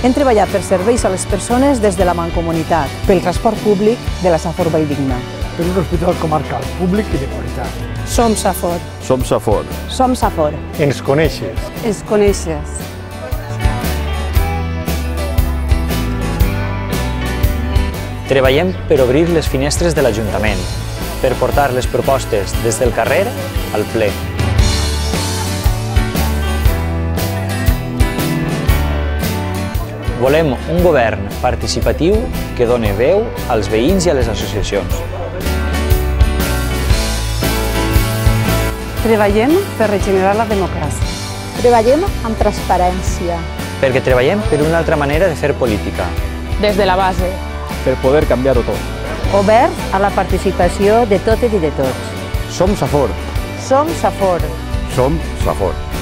Hem treballat per serveis a les persones des de la Mancomunitat, pel transport públic de la Safor Valldigna. Per un hospital comarcal públic i de qualitat. Som Safor. Som Safor. Som Safor. Ens coneixes. Ens coneixes. Treballem per obrir les finestres de l'Ajuntament, per portar les propostes des del carrer al ple. Volem un govern participatiu que doni veu als veïns i a les associacions. Treballem per regenerar la democràcia. Treballem amb transparència. Perquè treballem per una altra manera de fer política. Des de la base. Per poder canviar-ho tot. Obert a la participació de totes i de tots. Som Safor. Som Safor. Som Safor.